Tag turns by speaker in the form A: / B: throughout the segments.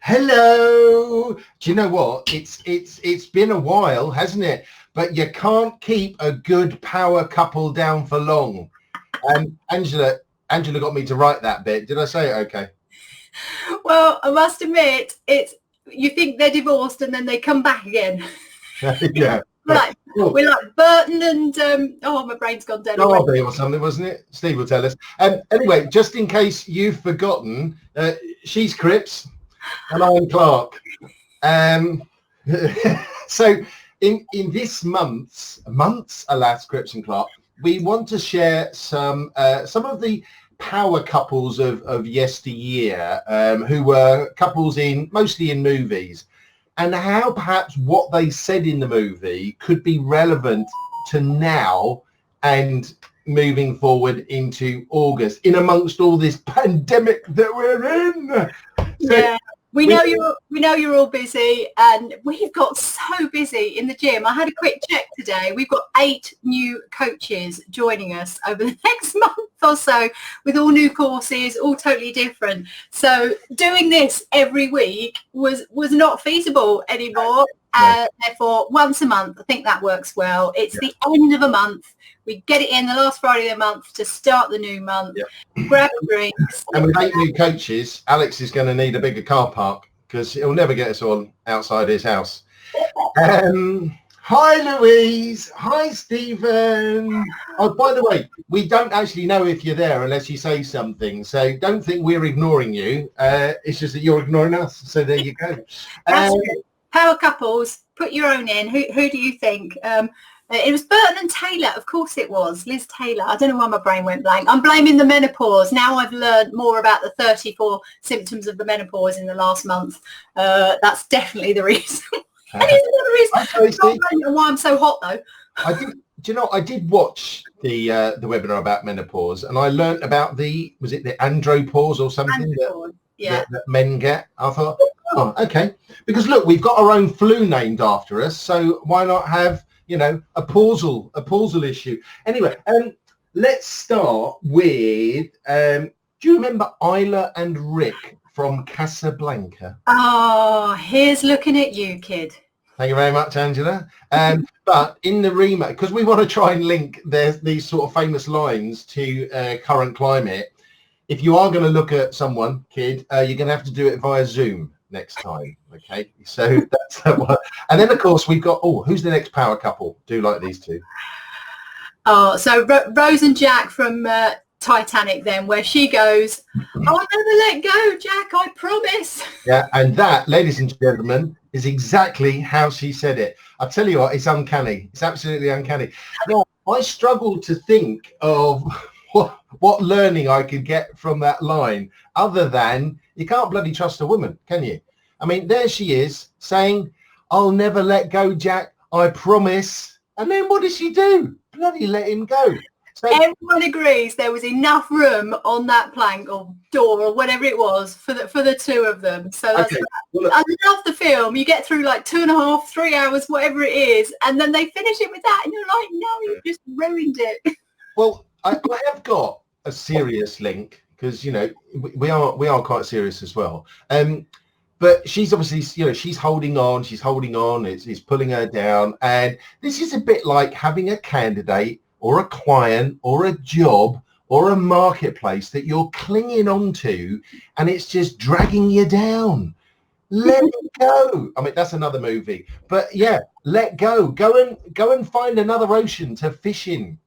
A: Hello. Do you know what? It's been a while, hasn't it? But you can't keep a good power couple down for long. Angela got me to write that bit. Did I say it okay?
B: Well, I must admit, you think they're divorced and then they come back again.
A: Yeah.
B: We're like Burton and my brain's gone dead
A: already. Or something, wasn't it? Steve will tell us. Anyway, just in case you've forgotten, she's Cripps and I'm Clarke. So in this month's alas, Cripps and Clarke, we want to share some of the power couples of yesteryear, who were couples mostly in movies, and how perhaps what they said in the movie could be relevant to now and moving forward into August in amongst all this pandemic that we're in.
B: Yeah. We know you're all busy, and we've got so busy in the gym. I had a quick check today. We've got 8 new coaches joining us over the next month or so, with all new courses, all totally different. So doing this every week was not feasible anymore. Therefore, once a month, I think that works well. It's the end of a month. We get it in the last Friday of the month to start the new month. Grab a drink.
A: And with 8 new coaches, Alex is going to need a bigger car park because he'll never get us all outside his house. Hi, Louise. Hi, Stephen. Oh, by the way, we don't actually know if you're there unless you say something. So don't think we're ignoring you. It's just that you're ignoring us. So there you go.
B: Power couples, put your own in. Who do you think? It was Burton and Taylor. Of course it was. Liz Taylor. I don't know why my brain went blank. I'm blaming the menopause. Now I've learned more about the 34 symptoms of the menopause in the last month. That's definitely the reason. And it's another reason why I'm so hot, though.
A: I did watch the webinar about menopause, and I learned about the andropause or something that men get. I thought, oh, okay. Because look, we've got our own flu named after us, so why not have a pausal issue? Anyway, let's start with, do you remember Isla and Rick from Casablanca?
B: Oh, here's looking at you, kid.
A: Thank you very much, Angela. But in the remake, because we want to try and link these sort of famous lines to current climate, if you are going to look at someone, kid, you're going to have to do it via Zoom next time. Okay, so that's one. And then of course we've got who's the next power couple? Do like these two.
B: Oh, so Rose and Jack from Titanic, then, where she goes, I'll never let go, Jack, I promise.
A: Yeah, and that, ladies and gentlemen, is exactly how she said it. I tell you what, it's uncanny. It's absolutely uncanny. Now, I struggle to think of what learning I could get from that line, other than you can't bloody trust a woman, can you? I mean, there she is saying, I'll never let go, Jack, I promise. And then what does she do? Bloody let him go. So
B: everyone agrees there was enough room on that plank or door or whatever it was for the two of them. So that's I love the film. You get through like 2.5, 3 hours, whatever it is, and then they finish it with that, and you're like, no, you just ruined it.
A: Well, I have got a serious link because we are quite serious as well. But she's obviously she's holding on. It's pulling her down, and this is a bit like having a candidate or a client or a job or a marketplace that you're clinging on to, and it's just dragging you down. Let it go. I mean, that's another movie, but yeah, let go. Go and find another ocean to fish in.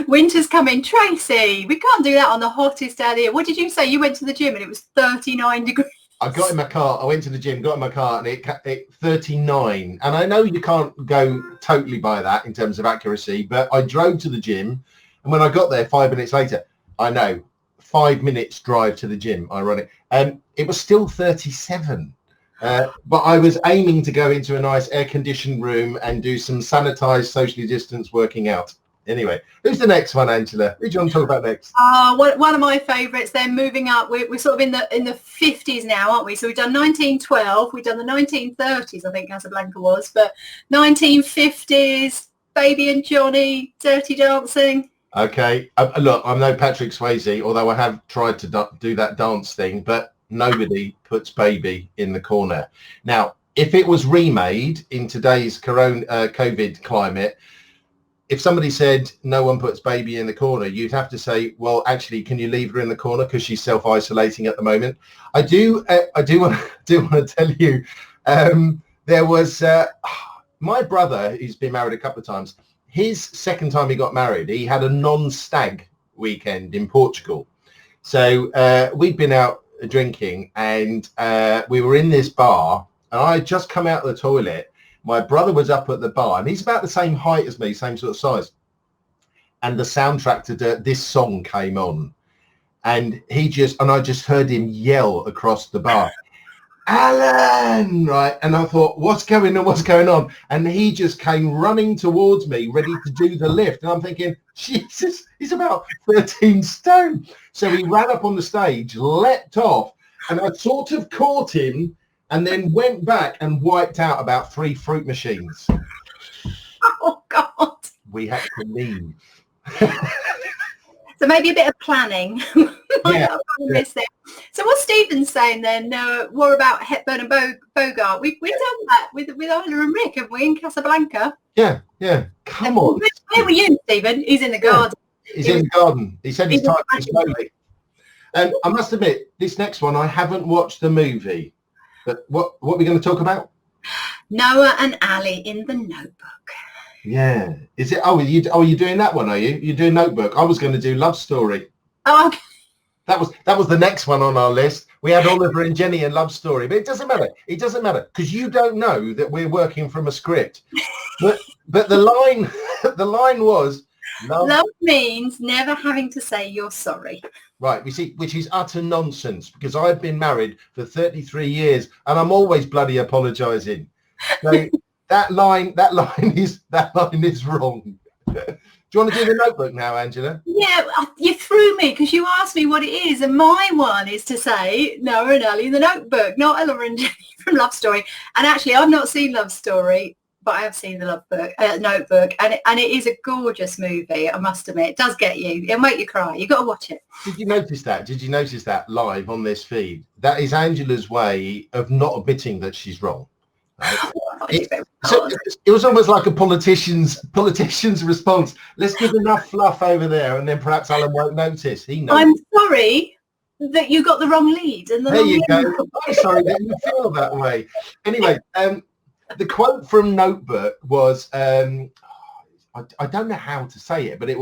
B: Winter's coming, Tracy. We can't do that on the hottest day of the year. What did you say? You went to the gym and it was 39 degrees.
A: I got in my car. I went to the gym, got in my car, and it 39. And I know you can't go totally by that in terms of accuracy, but I drove to the gym, and when I got there 5 minutes later, I know 5 minutes drive to the gym. Ironic, and it was still 37. But I was aiming to go into a nice air-conditioned room and do some sanitized, socially distanced working out. Anyway, who's the next one, Angela? Who do you want to talk about next?
B: One of my favourites. Then moving up, we're sort of in the 50s now, aren't we? So we've done 1912, we've done the 1930s, I think Casablanca was, but 1950s, Baby and Johnny, Dirty Dancing.
A: Okay, look, I'm no Patrick Swayze, although I have tried to do that dance thing, but nobody puts baby in the corner. Now, if it was remade in today's COVID climate, if somebody said no one puts baby in the corner, you'd have to say, well, actually, can you leave her in the corner because she's self-isolating at the moment? I do want to tell you, there was my brother, who's been married a couple of times. His second time he got married, he had a non-stag weekend in Portugal. So we'd been out drinking, and we were in this bar, and I had just come out of the toilet. My brother was up at the bar, and he's about the same height as me, same sort of size. And the soundtrack to this song came on, and I just heard him yell across the bar, Alan, right? And I thought, what's going on? And he just came running towards me, ready to do the lift. And I'm thinking, Jesus, he's about 13 stone. So he ran up on the stage, leapt off, and I sort of caught him, and then went back and wiped out about 3 fruit machines.
B: Oh, God.
A: We had to leave.
B: So maybe a bit of planning.
A: Yeah.
B: So what's Stephen's saying then? War about Hepburn and Bogart. We've done that with Isla and Rick, haven't we, in Casablanca?
A: Yeah. Come on.
B: Where were you, Stephen? He's in the garden.
A: He's in the garden. He said he's typing slowly. I must admit, this next one, I haven't watched the movie. But what are we going to talk about?
B: Noah and Ali in the Notebook.
A: Yeah. Is it? Oh, you're doing that one, are you? You're doing Notebook. I was going to do Love Story.
B: Oh, okay.
A: That was the next one on our list. We had Oliver and Jenny and Love Story, but it doesn't matter. It doesn't matter because you don't know that we're working from a script. But the line was love
B: means never having to say you're sorry.
A: Right, we see, which is utter nonsense because I've been married for 33 years and I'm always bloody apologising. So that line is wrong. Do you want to do the Notebook now, Angela?
B: Yeah, you threw me because you asked me what it is, and my one is to say Noah and Ali in the Notebook, not Ella and Jenny from Love Story. And actually, I've not seen Love Story, but I have seen the Notebook, and it is a gorgeous movie. I must admit, it does get you. It'll make you cry. You've got to watch it.
A: Did you notice that live on this feed? That is Angela's way of not admitting that she's wrong. Right? It was almost like a politician's response. Let's give enough fluff over there, and then perhaps Alan won't notice. He knows.
B: I'm sorry that you got the wrong lead. And
A: there you go. I'm sorry that you feel that way. Anyway, the quote from Notebook was, I don't know how to say it, but it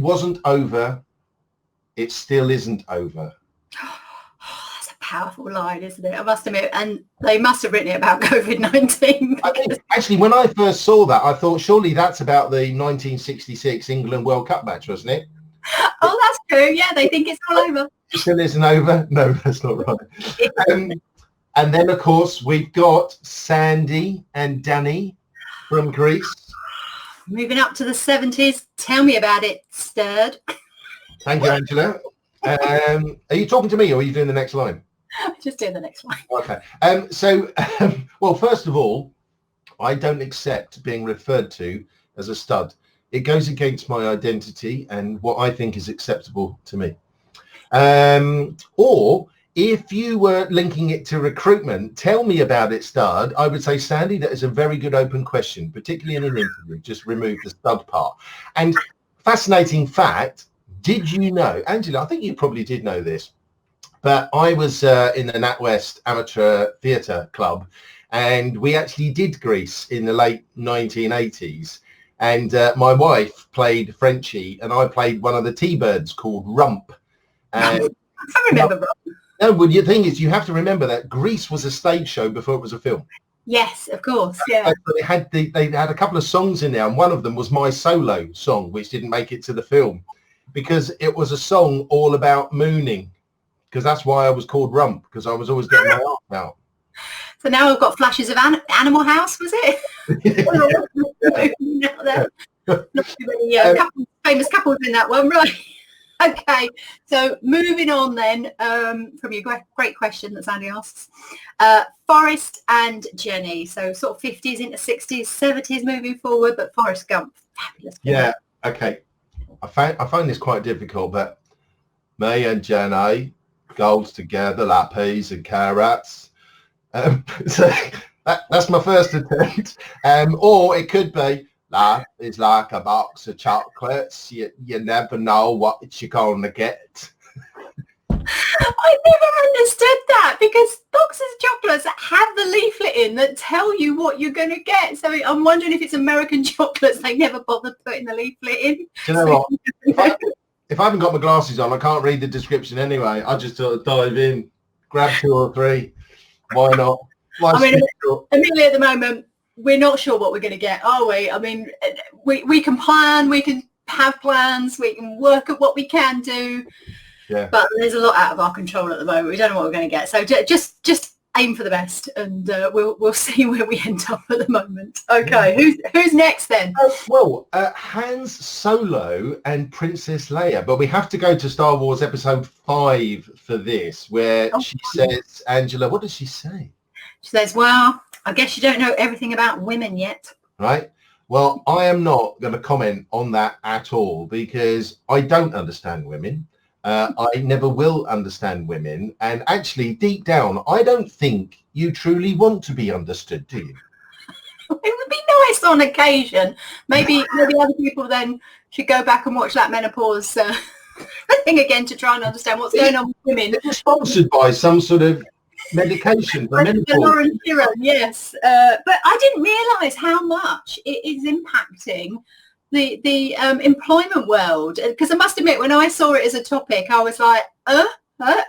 A: wasn't over. It still isn't over.
B: That's a powerful line, isn't it? I must admit, and they must have written it about COVID-19.
A: Actually, when I first saw that, I thought surely that's about the 1966 England World Cup match, wasn't it?
B: Oh, that's true. Yeah, they think it's all over.
A: It still isn't over. No, that's not right. And then, of course, we've got Sandy and Danny from Greece.
B: Moving up to the 70s. Tell me about it, Stirred.
A: Thank you, Angela. Are you talking to me or are you doing the next line?
B: Just doing the next line.
A: Okay. Well, first of all, I don't accept being referred to as a stud. It goes against my identity and what I think is acceptable to me. Or if you were linking it to recruitment, tell me about it, stud. I would say, Sandy, that is a very good open question, particularly in an interview. Just remove the stud part. And fascinating fact, did you know, Angela, I think you probably did know this, but I was in the NatWest Amateur Theatre Club, and we actually did Grease in the late 1980s. And my wife played Frenchie, and I played one of the T-Birds called Rump.
B: I remember Rump.
A: No, well, the thing is, you have to remember that Grease was a stage show before it was a film.
B: Yes, of course, yeah.
A: But they had a couple of songs in there, and one of them was my solo song, which didn't make it to the film, because it was a song all about mooning, because that's why I was called Rump, because I was always getting my arm out.
B: So now I've got flashes of Animal House, was it? Not too many famous couples in that one, right? Okay, so moving on then from your great question that Sandy asks. Forrest and Jenny, so sort of 50s into 60s, 70s moving forward, but Forrest Gump, fabulous.
A: Yeah, okay. I find this quite difficult, but me and Jenny goes together like peas and carrots. So that's my first attempt. Or it could be, life is like a box of chocolates. You never know what you're going to get.
B: I never understood that, because boxes of chocolates have the leaflet in that tell you what you're going to get. So I'm wondering if it's American chocolates they never bothered putting the leaflet in.
A: Do you know what? If I haven't got my glasses on, I can't read the description anyway. I just sort of dive in, grab 2 or 3. Why not?
B: I mean, immediately at the moment, we're not sure what we're going to get, are we? I mean, we can plan, we can have plans, we can work at what we can do.
A: Yeah.
B: But there's a lot out of our control at the moment. We don't know what we're going to get. So just aim for the best, and we'll see where we end up at the moment. Okay, who's next then?
A: Han Solo and Princess Leia, but we have to go to Star Wars Episode 5 for this, where she says, Angela, what does she say?
B: She says, well, I guess you don't know everything about women yet.
A: Right. Well, I am not going to comment on that at all, because I don't understand women. I never will understand women. And actually, deep down, I don't think you truly want to be understood, do you?
B: It would be nice on occasion. Maybe other people then should go back and watch that menopause thing again to try and understand what's going on with women.
A: It's sponsored by some sort of medication for menopause.
B: Yes. But I didn't realise how much it is impacting the employment world, because I must admit, when I saw it as a topic, I was like,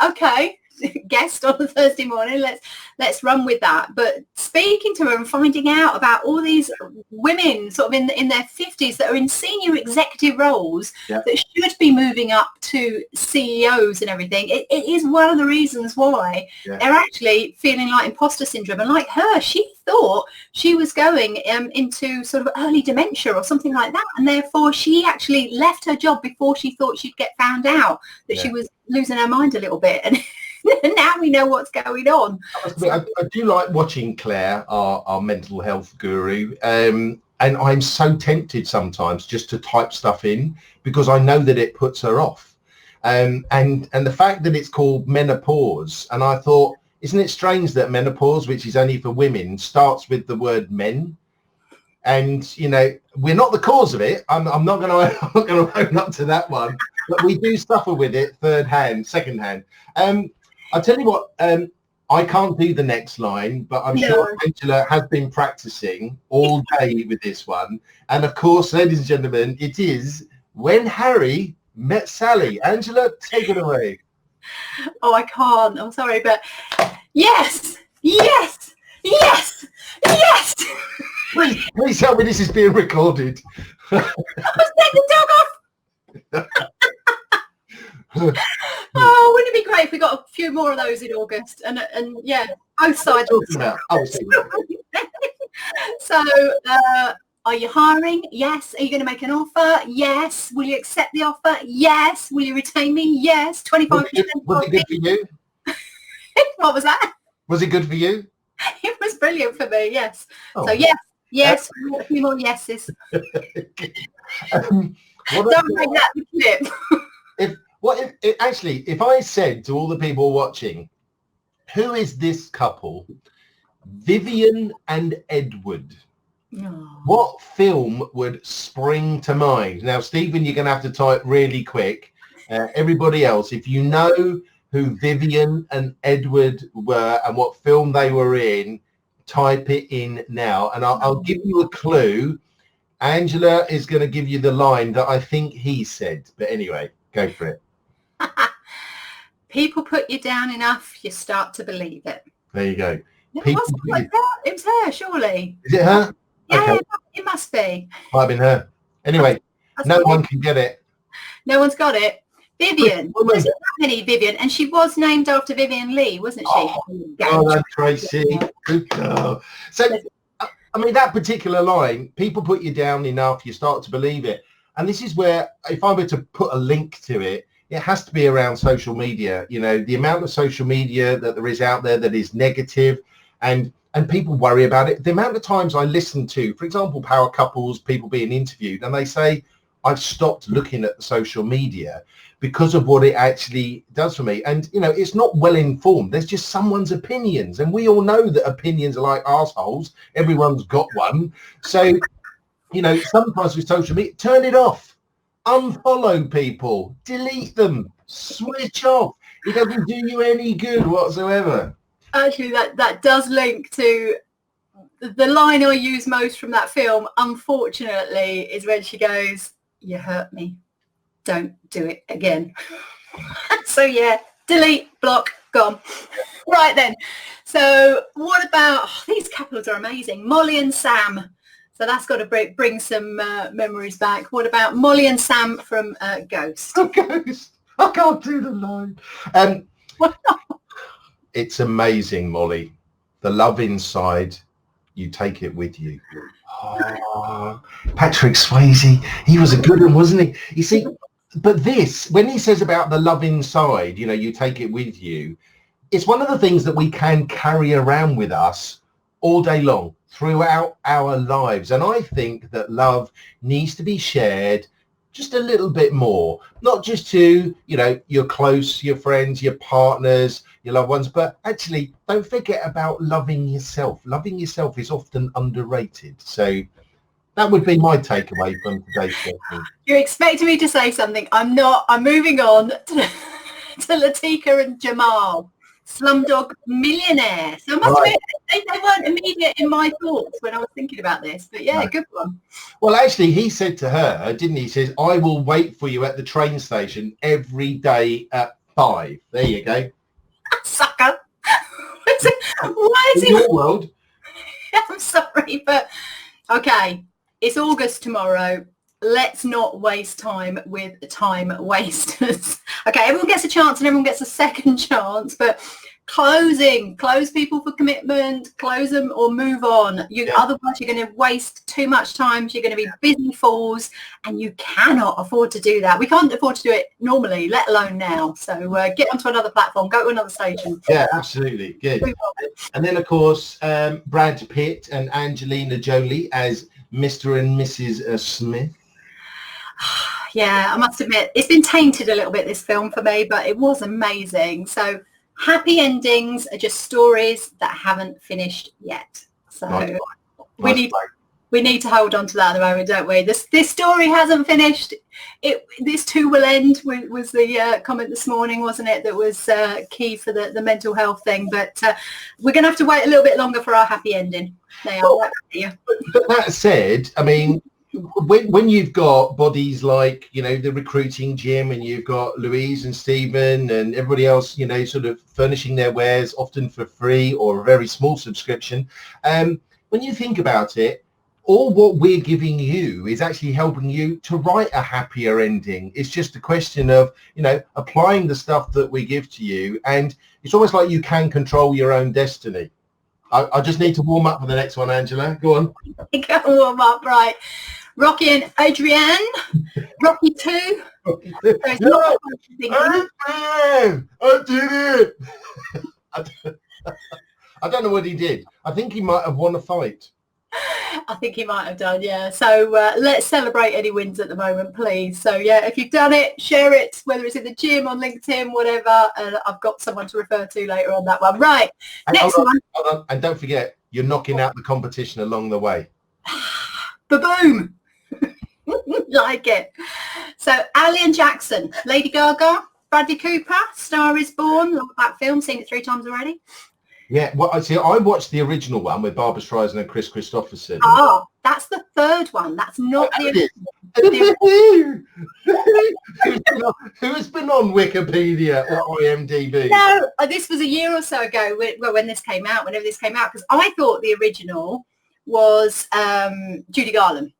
B: okay, guest on a Thursday morning, let's run with that. But speaking to her and finding out about all these women sort of in their 50s that are in senior executive roles that should be moving up to CEOs and everything, it is one of the reasons why they're actually feeling like imposter syndrome. And like her, she thought she was going into sort of early dementia or something like that, and therefore she actually left her job before she thought she'd get found out that she was losing her mind a little bit. And now we know what's going on.
A: I do like watching Claire, our mental health guru, and I'm so tempted sometimes just to type stuff in, because I know that it puts her off. And the fact that it's called menopause, and I thought, isn't it strange that menopause, which is only for women, starts with the word men? And, you know, we're not the cause of it. I'm not going to own up to that one. But we do suffer with it second hand. I'll tell you what, I can't do the next line, but I'm sure Angela has been practicing all day with this one. And, of course, ladies and gentlemen, it is When Harry Met Sally. Angela, take it away.
B: Oh, I can't. I'm sorry, but yes.
A: Please tell me this is being recorded.
B: Let's take the dog off. Oh, wouldn't it be great if we got a few more of those in August? And yeah, both sides. So, are you hiring? Yes. Are you going to make an offer? Yes. Will you accept the offer? Yes. Will you retain me? Yes. 25%.
A: Was it good for you?
B: What was that?
A: Was it good for you?
B: It was brilliant for me, yes. So yes, a few more yeses. Don't make that the clip.
A: If I said to all the people watching, who is this couple, Vivian and Edward, what film would spring to mind? Now, Stephen, you're going to have to type really quick. Everybody else, if you know who Vivian and Edward were and what film they were in, type it in now. And I'll give you a clue. Angela is going to give you the line that I think he said. But anyway, go for it.
B: People put you down enough, you start to believe it.
A: There you go.
B: It was her, surely.
A: Is it her?
B: Yeah,
A: okay.
B: It must be.
A: Might have been her. Anyway, no one can get it.
B: No one's got it. Vivian. There's not many Vivian, and she was named after Vivian Lee, wasn't she?
A: Oh, Tracy. Good girl. So, I mean, that particular line, people put you down enough, you start to believe it. And this is where, if I were to put a link to it, it has to be around social media. You know, the amount of social media that there is out there that is negative, and people worry about it. The amount of times I listen to, for example, power couples, people being interviewed, and they say, I've stopped looking at the social media because of what it actually does for me. And, you know, it's not well informed. There's just someone's opinions. And we all know that opinions are like assholes. Everyone's got one. So, you know, sometimes with social media, turn it off, unfollow people, delete them, switch off. It doesn't do you any good whatsoever.
B: Actually, that does link to the line I use most from that film, unfortunately, is when she goes, "You hurt me. Don't do it again." So yeah, delete, block, gone. Right then. So what about, these couples are amazing. Molly and Sam. So that's got to bring some memories back. What about Molly and Sam from Ghost?
A: Oh, Ghost. I can't do the line. It's amazing, Molly. The love inside, you take it with you. Oh, Patrick Swayze, he was a good one, wasn't he? You see, but this, when he says about the love inside, you know, you take it with you, it's one of the things that we can carry around with us all day long throughout our lives. And I think that love needs to be shared just a little bit more, not just to, you know, your close, your friends, your partners, your loved ones, but actually don't forget about loving yourself. Loving yourself is often underrated. So that would be my takeaway from today's session.
B: You're expecting me to say something. I'm not. I'm moving on to Latika and Jamal, Slumdog Millionaire. So I must admit, they weren't immediate in my thoughts when I was thinking about this. But yeah, good one.
A: Well, actually, he said to her, didn't he? He says, "I will wait for you at the train station every day at 5. There you go.
B: Sucker. Why is
A: In your world?
B: I'm sorry, but okay. It's August tomorrow. Let's not waste time with time wasters. Okay, everyone gets a chance and everyone gets a second chance, but close people for commitment, close them or move on. Otherwise you're going to waste too much time. You're going to be busy fools, and you cannot afford to do that. We can't afford to do it normally, let alone now. So get onto another platform, go to another station.
A: Yeah, absolutely. Good. And then, of course, Brad Pitt and Angelina Jolie as Mr. and Mrs. Smith.
B: Yeah, I must admit, it's been tainted a little bit, this film, for me, but it was amazing. So happy endings are just stories that haven't finished yet. So we need to hold on to that at the moment, don't we? This story hasn't finished. This too will end was the comment this morning, wasn't it? That was key for the mental health thing. But we're going to have to wait a little bit longer for our happy ending.
A: But that said, I mean, when you've got bodies like, you know, the recruiting gym, and you've got Louise and Stephen and everybody else, you know, sort of furnishing their wares often for free or a very small subscription, when you think about it, all what we're giving you is actually helping you to write a happier ending. It's just a question of, you know, applying the stuff that we give to you, and it's almost like you can control your own destiny. I just need to warm up for the next one, Angela. Go on.
B: You got to warm up, right. Rocky and Adrienne, Rocky 2.
A: No, I did it. I don't know what he did. I think he might have won a fight.
B: I think he might have done, yeah. So let's celebrate any wins at the moment, please. So yeah, if you've done it, share it, whether it's in the gym, on LinkedIn, whatever. And I've got someone to refer to later on that one. Right, next one.
A: Hold on. And don't forget, you're knocking out the competition along the way.
B: Ba-boom. Like it. So Ali and Jackson, Lady Gaga, Bradley Cooper, Star is Born. Love that film, seen it 3 times already.
A: Yeah, well, I see. I watched the original one with Barbara Streisand and Chris Christopherson.
B: Oh, that's the third one. That's not the
A: Who has been on Wikipedia or IMDb?
B: No, this was a year or so ago when this came out, whenever this came out, because I thought the original was Judy Garland.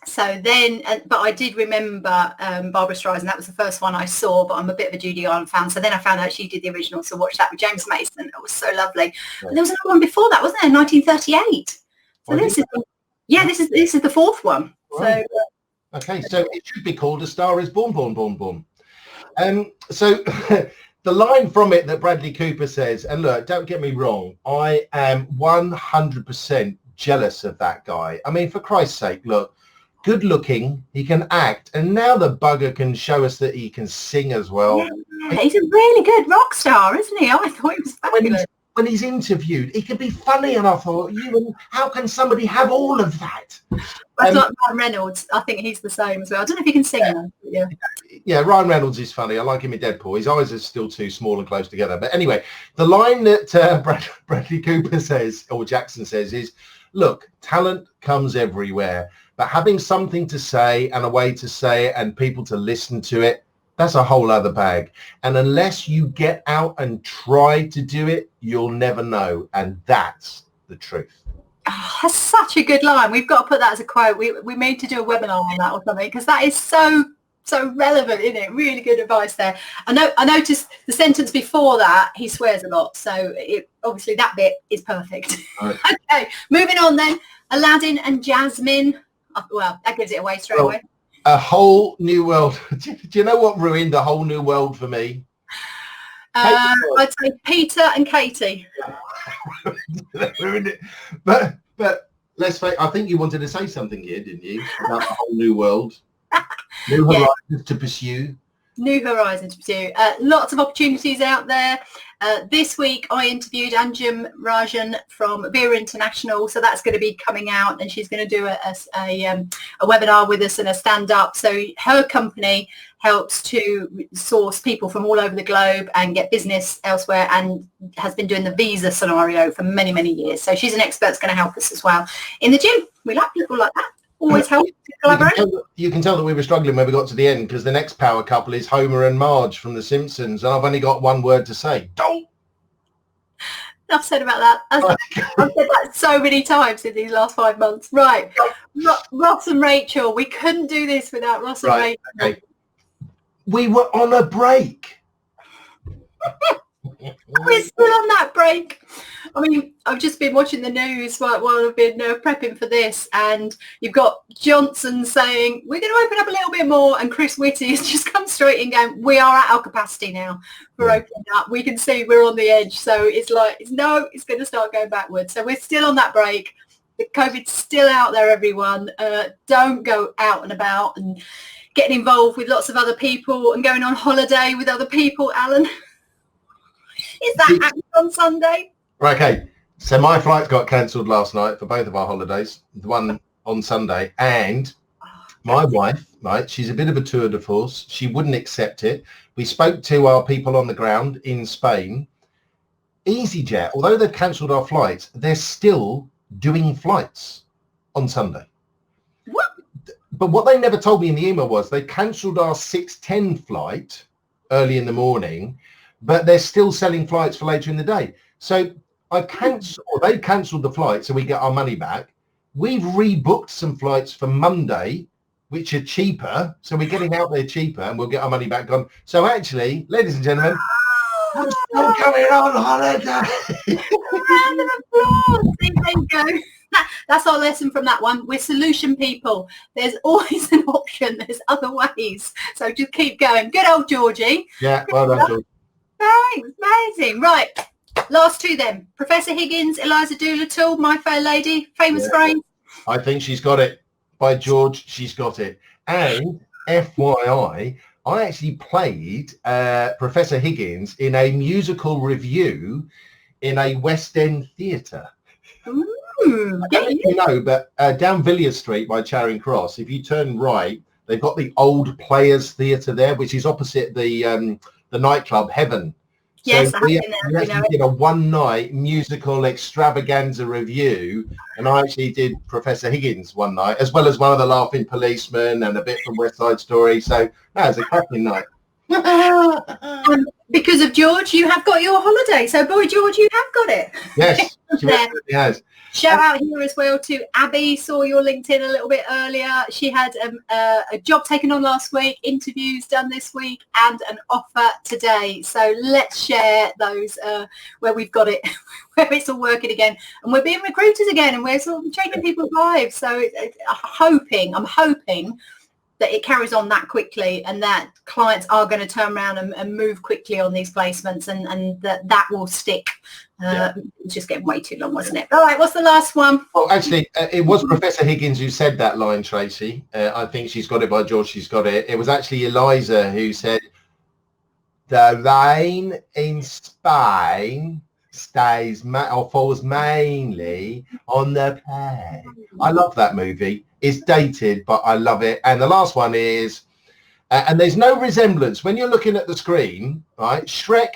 B: So then, but I did remember Barbara Streisand. That was the first one I saw, but I'm a bit of a Judy Garland fan. So then I found out she did the original, so watched that with James Mason. It was so lovely. Right. And there was another one before that, wasn't there? 1938. So this is the fourth one. Right. So
A: okay, so it should be called A Star Is Born, Born, Born, Born. So the line from it that Bradley Cooper says, and look, don't get me wrong, I am 100% jealous of that guy. I mean, for Christ's sake, look. good looking, he can act, and now the bugger can show us that he can sing as well.
B: Yeah, he's a really good rock star, isn't he? I thought he was fabulous.
A: When he's interviewed, he can be funny, and I thought, how can somebody have all of that?
B: That's like Ryan Reynolds. I think he's the same as well. I don't know if he can sing though.
A: Yeah, Ryan Reynolds is funny. I like him in Deadpool. His eyes are still too small and close together. But anyway, the line that Bradley Cooper says, or Jackson says, is, look, talent comes everywhere, but having something to say and a way to say it and people to listen to it, that's a whole other bag. And unless you get out and try to do it, you'll never know. And that's the truth.
B: Oh, that's such a good line. We've got to put that as a quote. We need to do a webinar on that or something, because that is so relevant, isn't it? Really good advice there. I noticed the sentence before that, he swears a lot. So obviously that bit is perfect. Right. Okay, moving on then. Aladdin and Jasmine. Oh, well, that gives it away straight away.
A: A whole new world. Do you know what ruined the whole new world for me?
B: I'd say Peter and Katie.
A: Ruined it. But let's face, I think you wanted to say something here, didn't you? About the whole new world. New horizons to pursue.
B: New horizons to pursue. Lots of opportunities out there. This week I interviewed Anjum Rajan from Vera International, so that's going to be coming out, and she's going to do a webinar with us and a stand-up. So her company helps to source people from all over the globe and get business elsewhere, and has been doing the visa scenario for many, many years. So she's an expert that's going to help us as well. In the gym, we like people like that. Always help to collaborate.
A: You can tell that we were struggling when we got to the end, because the next power couple is Homer and Marge from The Simpsons, and I've only got one word to say: don't.
B: I've said about that. I've said that so many times in these last 5 months. Right, Ross and Rachel. We couldn't do this without Ross and Rachel. Okay.
A: We were on a break.
B: We're still on that break. I mean, I've just been watching the news while I've been prepping for this, and you've got Johnson saying we're going to open up a little bit more, and Chris Whitty has just come straight in going, we are at our capacity now for opening up. We can see we're on the edge. So it's like, it's going to start going backwards. So we're still on that break. The COVID's still out there, everyone. Don't go out and about and getting involved with lots of other people and going on holiday with other people, Alan. Is that happening on Sunday?
A: Okay, so my flight got cancelled last night for both of our holidays, the one on Sunday, and my wife, right, she's a bit of a tour de force. She wouldn't accept it. We spoke to our people on the ground in Spain. EasyJet, although they've cancelled our flights, they're still doing flights on Sunday.
B: What?
A: But what they never told me in the email was they cancelled our 6:10 flight early in the morning, but they're still selling flights for later in the day. So they cancelled the flight, so we get our money back. We've rebooked some flights for Monday, which are cheaper. So we're getting out there cheaper, and we'll get our money back on. So actually, ladies and gentlemen, I'm still coming on holiday.
B: Round of applause. There you go. That's our lesson from that one. We're solution people. There's always an option. There's other ways. So just keep going. Good old Georgie.
A: Yeah, well done, George.
B: Thanks. Amazing. Right. Last two then. Professor Higgins, Eliza Doolittle, My Fair Lady, famous phrase.
A: I think she's got it. By George, she's got it. And FYI, I actually played Professor Higgins in a musical review in a West End theatre. I don't know if you know, but down Villiers Street by Charing Cross, if you turn right, they've got the Old Players Theatre there, which is opposite the nightclub Heaven.
B: Yes,
A: so we actually did a one-night musical extravaganza review, and I actually did Professor Higgins one night, as well as one of the Laughing Policemen and a bit from West Side Story. So that was a cracking night.
B: Because of George, you have got your holiday. So, boy, George, you have got it.
A: Yes, she absolutely has.
B: Shout out here as well to Abby. Saw your LinkedIn a little bit earlier. She had a job taken on last week, interviews done this week, and an offer today. So let's share those where we've got it, where it's all working again, and we're being recruiters again, and we're sort of changing people's lives. So I'm hoping that it carries on that quickly, and that clients are going to turn around and move quickly on these placements, and that will stick. It's just getting way too long, wasn't it? All right, what's the last one?
A: Oh, actually, it was Professor Higgins who said that line, Tracy. I think she's got it by George. She's got it. It was actually Eliza who said, "The rain in Spain falls mainly on the plain." I love that movie. It's dated, but I love it. And the last one is, and there's no resemblance when you're looking at the screen, right? Shrek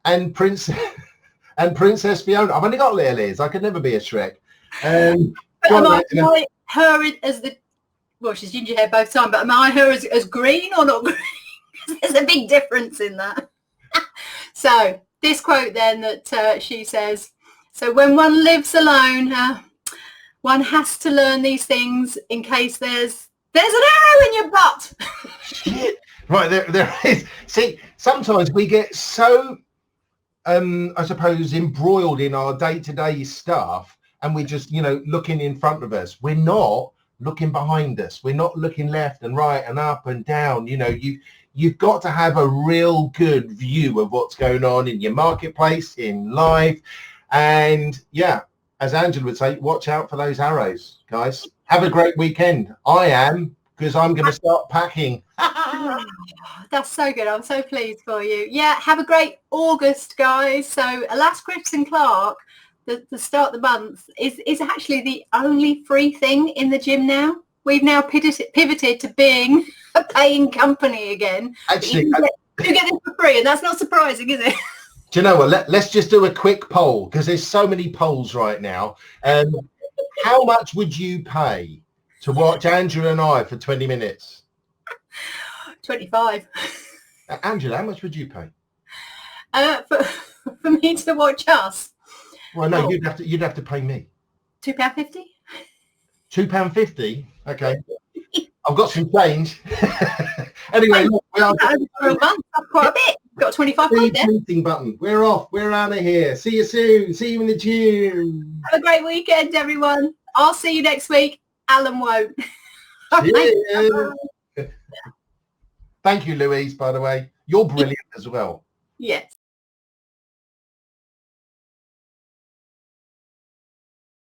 A: and Princess Fiona. I've only got little ears. I could never be a Shrek.
B: But am I her as the, well, she's ginger hair both times, but am I her as green or not green? There's a big difference in that. So this quote then that she says, so when one lives alone, one has to learn these things in case there's an arrow in your butt.
A: Shit. Right, there is. See, sometimes we get so, I suppose, embroiled in our day-to-day stuff, and we're just, looking in front of us. We're not looking behind us. We're not looking left and right and up and down. You've got to have a real good view of what's going on in your marketplace, in life. And yeah, as Angela would say, watch out for those arrows, guys. Have a great weekend. I am, because I'm going to start packing.
B: That's so good. I'm so pleased for you. Yeah, have a great August, guys. So Alas Cripps and Clarke, the start of the month, is actually the only free thing in the gym now. We've now pivoted to being a paying company again.
A: Actually,
B: you get it for free, and that's not surprising, is it?
A: Do you know what? Let's just do a quick poll, because there's so many polls right now. How much would you pay to watch Angela and I for 20 minutes?
B: 25.
A: Angela, how much would you pay?
B: For me to watch us?
A: Well, no, you'd have to pay me.
B: £2.50.
A: £2.50? Okay. I've got some change. Anyway, look, we are
B: for a month. That's quite a bit. Got 25 quid there.
A: Button. We're off. We're out of here. See you soon. See you in the gym.
B: Have a great weekend, everyone. I'll see you next week. Alan won't.
A: Thank you, Louise, by the way. You're brilliant as well.
B: Yes.